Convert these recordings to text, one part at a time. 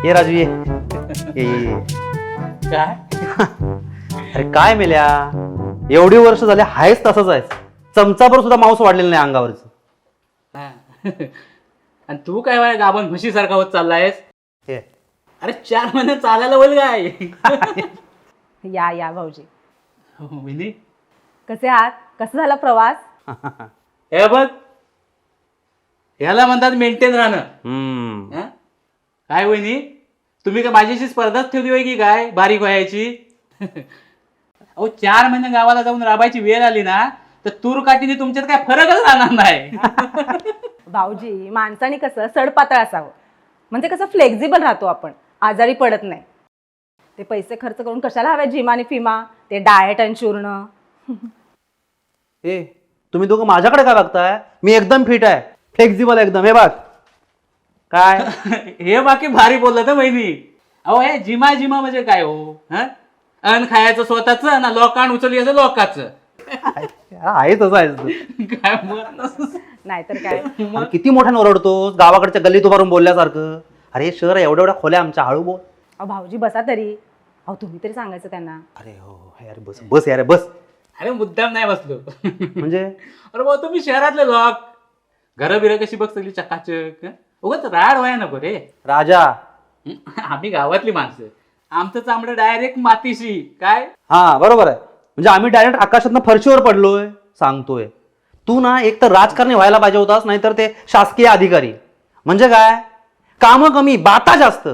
ये राजू ये ये. काय अरे काय मेल्या, एवढी वर्ष झाले हायच तसंच आहेस. चमचाभर सुद्धा मांस वाढलेलं नाही अंगावरच. हा. आणि तू काय वाय गाभण म्हशीसारखा होत चाललायस. हे अरे 4 महिने चालायला होईल काय. या या भाऊजी, वहिनी कसे आहात? कसा झाला प्रवास? हे बघ, ह्याला म्हणतात मेंटेन राहणं. हम्म. हं? काय वहिनी, तुम्ही काय माझ्याशी स्पर्धाच ठेवली होय की काय बारीक व्हायची. अहो 4 महिने गावाला जाऊन राबायची वेळ आली ना तर तूर काठीने तुमच्यात काय फरकच राहणार नाही. भाऊजी, माणसाने कसं सडपातळ असावं, म्हणजे कसं फ्लेक्झिबल राहतो आपण, आजारी पडत नाही. ते पैसे खर्च करून कशाला हवे जिम आणि फिमा, ते डाएट आणि चूर्ण. ए तुम्ही दोघं माझ्याकडे का बघताय? मी एकदम फिट आहे, फ्लेक्झिबल एकदम. हे बघ काय. हे बाकी भारी बोललं तर वहिनी. अहो हे जिमा जिमा म्हणजे काय हो? हं? अन्न खायचं स्वतःच ना लोकांना उचलयाचं लोकांचं. आहे तसं आहे. काय मग नाहीतर काय. आणि किती मोठ्यानं ओरडतोस, गावाकडच्या गल्लीत उभारून बोलल्यासारखं. अरे शहर आहे, एवढ्या एवढ्या खोल्या आमच्या, हळू बोल. अहो भाऊजी बसा तरी. अहो तुम्ही तरी सांगायचं त्यांना. अरे हो यार, बस बस यार बस. अरे मुद्दाम नाही बसलो. म्हणजे अरे भाऊ तुम्ही शहरातले लोक, घरं बिरं कशी बघ सगळी चकाचक. उगाच राड व्हाय नको रे. राजा. आम्ही गावातली माणसं, आमचं चांबडं डायरेक्ट मातीशी काय. हा बरोबर आहे. म्हणजे आम्ही डायरेक्ट आकाशातनं फरशीवर पडलोय सांगतोय. तू ना एक तर राजकारणी व्हायला पाहिजे होतास, नाहीतर ते शासकीय अधिकारी. म्हणजे काय, कामं कमी बाता जास्त.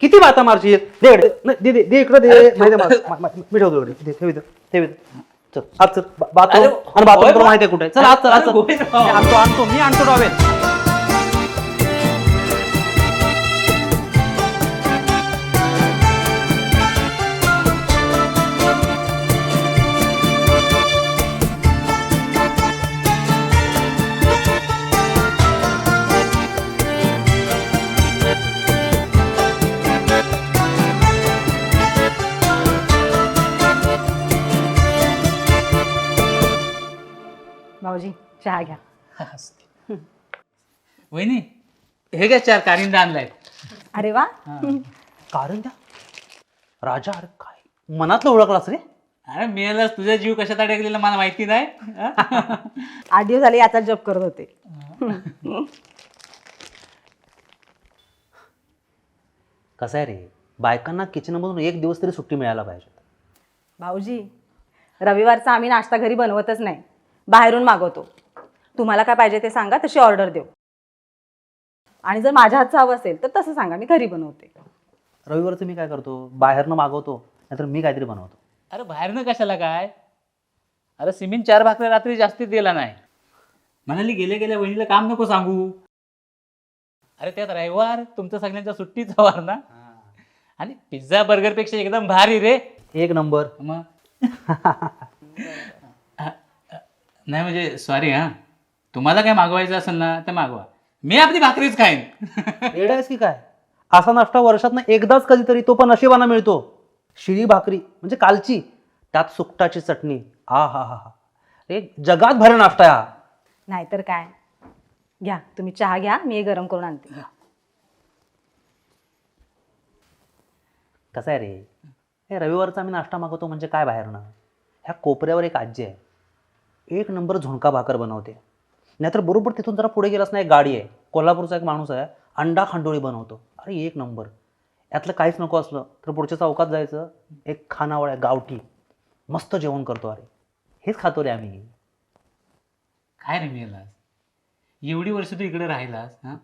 किती बाता मारशील. दे इकडे. दे दे दे इकडे दे. मी ठेवतो इकडे. ठेव इथं, ठेव इथं. चल आज चल बाथरूम. आणि बाथरूम तुला माहिती आहे कुठे. चल आज चल आज चल. आणतो आणतो मी आणतो डॉवेल. भाऊजी चहा घ्या. वहिनी हे काय 4 कारिंदा आणलाय. अरे वा. कारण द्या राजा. अरे काय मनातलं ओळखलास रे. अरे मेला तुझा जीव कशात अडकलेला मला माहिती नाही. 8 दिवस झाले याचा जप करत होते. कसं आहे रे, बायकांना किचनमधून एक दिवस तरी सुट्टी मिळायला पाहिजे. भाऊजी, रविवारचा आम्ही नाश्ता घरी बनवतच नाही, बाहेरून मागवतो. तुम्हाला काय पाहिजे ते सांगा, तशी ऑर्डर देऊ. आणि जर माझ्या हातचं हवं असेल तर तसं सांगा, मी घरी बनवते. रविवारचं मी काय करतो, बाहेरनं मागवतो, नाहीतर मी काहीतरी बनवतो. अरे बाहेरनं कशाला काय. अरे सिमीन 4 भाकऱ्या रात्री जास्तीत दिला नाही म्हणाली. गेल्या गेल्या वहिनीला काम नको सांगू. अरे त्यात रविवार तुमचं सगळ्यांच्या सुट्टीचा वार ना. आणि पिझ्झा बर्गर पेक्षा एकदम भारी रे. एक नंबर. मग नाही म्हणजे सॉरी हा, तुम्हाला काय मागवायचं असेल ना तर मागवा, मी आपली भाकरीच खाईन. येडा आहेस की काय. असा नाश्ता वर्षातनं एकदाच कधीतरी, तो पण नशिबाना मिळतो. शिळी भाकरी म्हणजे कालची, त्यात सुकटाची चटणी. हा हा हा हा. एक जगात भारी नाश्ता आहे हा. नाहीतर काय. घ्या तुम्ही चहा घ्या, मी गरम करून आणते. कसं आहे रे, हे रविवारचा आम्ही नाश्ता मागवतो म्हणजे काय बाहेरनं. ह्या कोपऱ्यावर एक आजी आहे, एक नंबर झुणका भाकर बनवते. नाहीतर बरोबर तिथून जरा पुढे गेलास ना, एक गाडी आहे, कोल्हापूरचा एक माणूस आहे, अंडा खांडोळी बनवतो. अरे एक नंबर. यातलं काहीच नको असलं तर पुढच्या चौकात जायचं, एक खानावळ आहे गावठी, मस्त जेवण करतो. अरे हेच खातो रे आम्ही. काय रे मेलास, एवढी वर्ष तू इकडे राहिलास हा,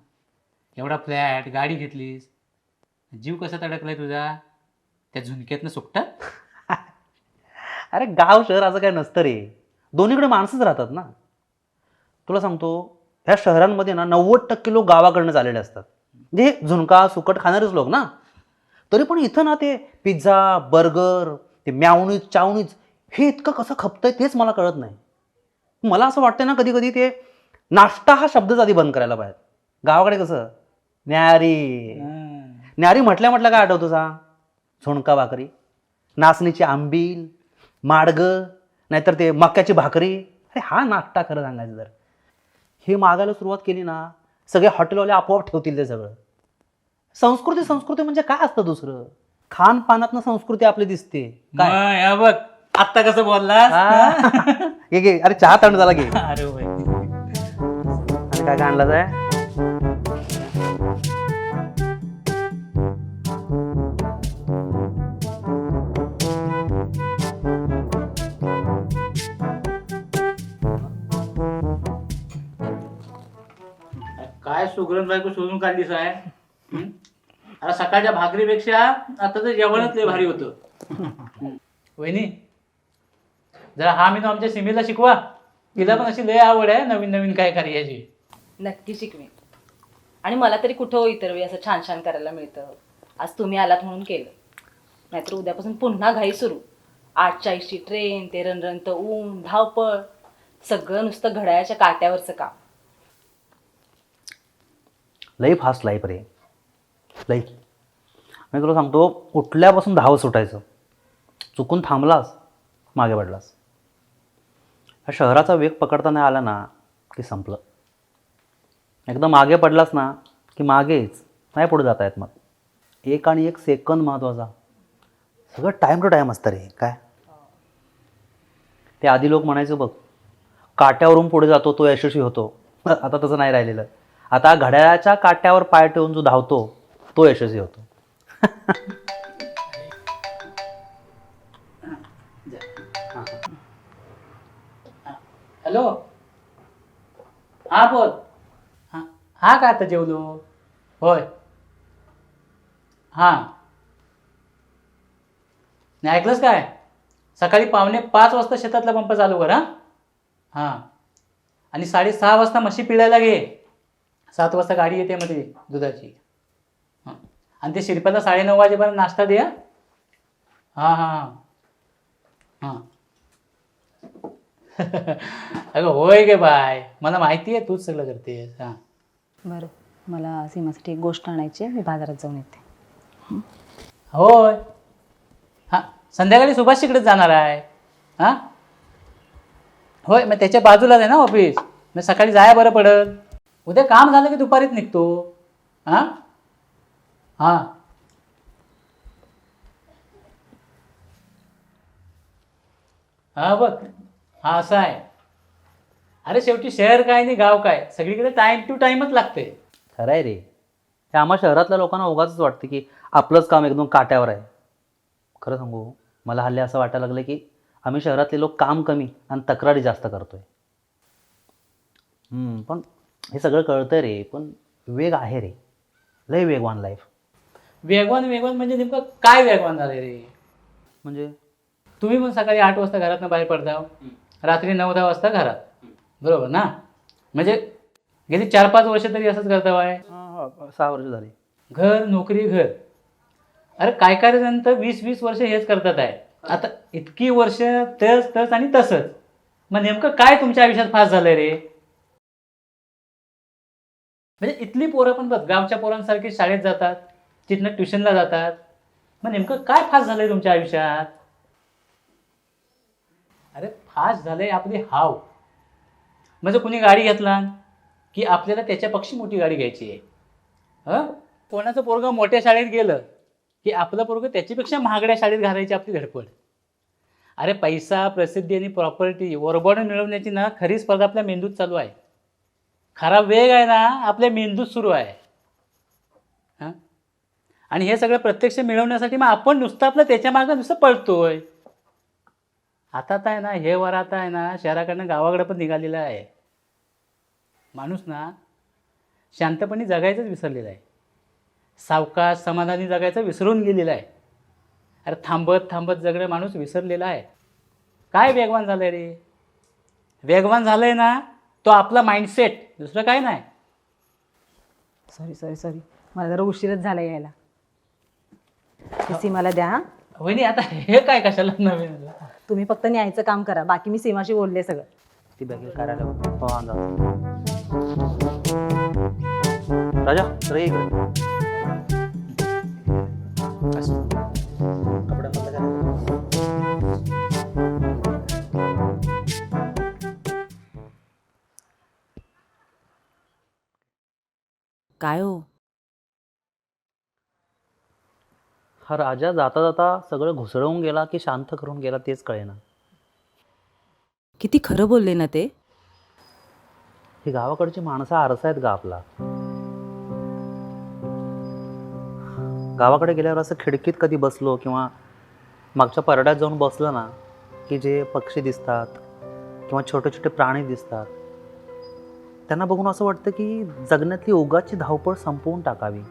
एवढा फ्लॅट गाडी घेतलीस, जीव कसा अडकलाय तुझा त्या झुणक्यातनं सुकटात. अरे गाव शहर असं काय नसतं रे, दोन्हीकडे माणसंच राहतात ना. तुला सांगतो, ह्या शहरांमध्ये ना 90% लोक गावाकडनं आलेले असतात, म्हणजे झुणका सुकट खाणारेच लोक ना. तरी पण इथं ना ते पिझ्झा बर्गर, ते म्यावणीज चावणीज, हे इतकं कसं खपतंय तेच मला कळत नाही. मला असं वाटतं ना कधी कधी ते नाश्ता हा शब्दच आधी बंद करायला पाहिजे. गावाकडे कसं न्यारी, न्यारी म्हटल्या म्हटलं काय आठवतं सांग. झुणका भाकरी, नाचणीची आंबील, माडगं, नाहीतर ते मक्याची भाकरी. अरे हा नाश्ता खरं सांगायचं तर. हे मागायला सुरुवात केली ना, सगळे हॉटेलवाले आपोआप ठेवतील ते सगळं. संस्कृती संस्कृती म्हणजे काय असतं दुसरं? खानपानातनं संस्कृती आपली दिसते काय? मग या बघ आत्ता कसं बोललास हा. घे अरे चहा तांड झाला घे. अरे वहिनी आणि काय आणलाच आहे? काय सुगरण बायको शोधून काढलीस आहे हं? अरे सकाळच्या भाकरीपेक्षा आता तर जेवणच लय भारी होतं वहिनी जरा हा मी आमच्या सिमीला शिकवा. तिला पण अशी लय आवड आहे नवीन नवीन काय करायची. नक्की शिकवेन. आणि मला तरी कुठं इतर वेळी असं छान छान करायला मिळतं. आज तुम्ही आलात म्हणून केलं. नाहीतर उद्यापासून पुन्हा घाई सुरू. 8:40ची ट्रेन, ते रणरणत ऊन, धावपळ, सगळं नुसतं घड्याळाच्या काट्यावरचं काम. लई फास्ट लाईफ रे, लई. मी तुला सांगतो, उठल्यापासून धाव सुटायचं. चुकून थांबलास मागे पडलास. ह्या शहराचा वेग पकडता नाही आला ना की संपलं. एकदा मागे पडलास ना की मागेच नाही पुढे जाता येत. मग एक आणि एक सेकंद महत्त्वाचा. सगळं टाईम टू टाईम असतं रे. काय ते आधी लोक म्हणायचं बघ, काट्यावरून पुढे जातो तो यशस्वी होतो. आता तसं नाही राहिलेलं. आता घड्याळाच्या काट्यावर पाय ठेवून जो धावतो तो यशस्वी होतो. हॅलो हा बोल. हा का आता जेवलो होय. हां नाही ऐकलंस काय सकाळी 4:45 वाजता शेतातला पंप चालू कर. हां आणि 6:30 वाजता म्हशी पिळायला घे. 7 वाजता गाडी येते मध्ये दुधाची. हां आणि ते शिरप्याला 9:30 वाजेपर्यंत नाश्ता दे. हां हां हां अगं होय गे बाय मला माहिती आहे तूच सगळं करतेस. हां बरं, मला सीमासाठी एक गोष्ट आणायची आहे. मी बाजारात जाऊन येते. होय. हां संध्याकाळी सुभाषजीकडेच जाणार आहे. हां होय मग त्याच्या बाजूलाच आहे ना ऑफिस. मग सकाळी जाया बरं पडेल. उद्या काम झालं की दुपारीच निघतो. हां हां हां बघ हा असं आहे. अरे शेवटी शहर काय आणि गाव काय सगळीकडे टाईम टू टाईमच लागते. खरं आहे रे. हे आम्हा शहरातल्या लोकांना उगाचच वाटतं की आपलंच काम एकदम काट्यावर आहे. खरं सांगू, मला हल्ली असं वाटायला लागलं की आम्ही शहरातले लोक काम कमी आणि तक्रारी जास्त करतोय. पण हे सगळं कळतंय रे. पण वेग आहे रे, लय वेगवान लाईफ. वेगवान वेगवान म्हणजे नेमकं काय वेगवान झालं रे. म्हणजे तुम्ही पण सकाळी 8 वाजता घरातनं बाहेर पडता, रात्री 9-10 वाजता घरात, बरोबर ना. म्हणजे गेली 4-5 वर्ष तरी असंच करता बाय. 6 वर्ष झाली. घर नोकरी घर. अरे काय काय जण तर 20-20 वर्ष हेच करतात आहे. आता इतकी वर्ष तस तस आणि तसंच. मग नेमकं काय तुमच्या आयुष्यात फास्ट झालंय रे. म्हणजे इथली पोरं पण बघ गावच्या पोरांसारखी शाळेत जातात, तिथनं ट्युशनला जातात. मग नेमकं काय फास्ट झालंय तुमच्या आयुष्यात. अरे फास्ट झालंय आपली हाव. म्हणजे कुणी गाडी घेतला की आपल्याला त्याच्यापेक्षा मोठी गाडी घ्यायची आहे. कोणाचं पोरगं मोठ्या शाळेत गेलं की आपलं पोरगं त्याच्यापेक्षा महागड्या शाळेत घालायची आपली धडपड. अरे पैसा प्रसिद्धी आणि प्रॉपर्टी वरबडून मिळवण्याची ना खरी स्पर्धा आपल्या मेंदूत चालू आहे. खरा वेग आहे ना आपल्या मेंदूत सुरू आहे. हां आणि हे सगळं प्रत्यक्ष मिळवण्यासाठी मग आपण नुसतं आपलं त्याच्या मागं नुसतं पळतोय. आता आहे ना हे वर आता आहे ना शहराकडनं गावाकडे पण निघालेलं आहे. माणूस ना शांतपणे जगायचंच विसरलेला आहे. सावकाश समाधानी जगायचं विसरून गेलेला आहे. अरे थांबत थांबत जगणं माणूस विसरलेला आहे. काय वेगवान झालं आहे रे. वेगवान झालं आहे ना तो आपला माइंडसेट, दुसरं काय नाही. सॉरी मला जरा उशीरच झाला यायला. सीमाला द्या. हां वहिनी आता हे काय कशाला नवीन. तुम्ही फक्त न्यायचं काम करा. बाकी मी सीमाशी बोलले सगळं. ती बॅगेल करायला राजा तर ये इकडे. कपड्यामधलं काय हो हा राजा जाता जाता सगळं घुसळवून गेला की शांत करून गेला तेच कळेना. किती खरं बोलले ना ते. ही गावाकडची माणसं आरसा आहेत का आपला. गावाकडे गेल्यावर असं खिडकीत कधी बसलो किंवा मागच्या परड्यात जाऊन बसलं ना की जे पक्षी दिसतात किंवा छोटे छोटे प्राणी दिसतात त्यांना बघून असं वाटतं की जगण्यातली ओघाची धावपळ संपवून टाकावी.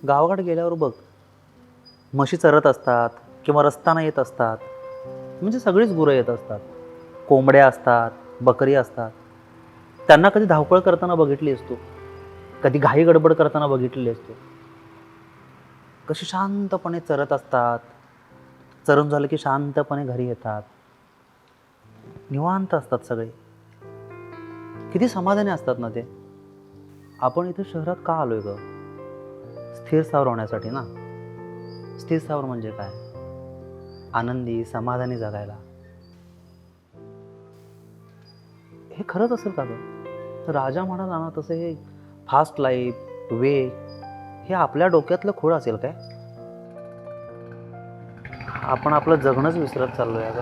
गावाकडे गेल्यावर बघ, म्हशी चरत असतात किंवा रस्त्यानं येत असतात, म्हणजे सगळीच गुरं येत असतात, कोंबड्या असतात, बकरी असतात. त्यांना कधी धावपळ करताना बघितली असतो, कधी घाई गडबड करताना बघितलेली असतो. कशी शांतपणे चरत असतात, चरून झालं की शांतपणे घरी येतात, निवांत असतात सगळे. किती समाधानी असतात ना ते. आपण इथे शहरात का आलोय ग? स्थिर स्थावर होण्यासाठी ना. स्थिर स्थावर म्हणजे काय? आनंदी समाधानी जगायला. हे खरंच असेल का ग? राजा म्हणाला ना तसं हे फास्ट लाईफ, वेग हे आपल्या डोक्यातलं खूळ असेल काय? आपण आपलं जगणंच विसरत चाललोय ग.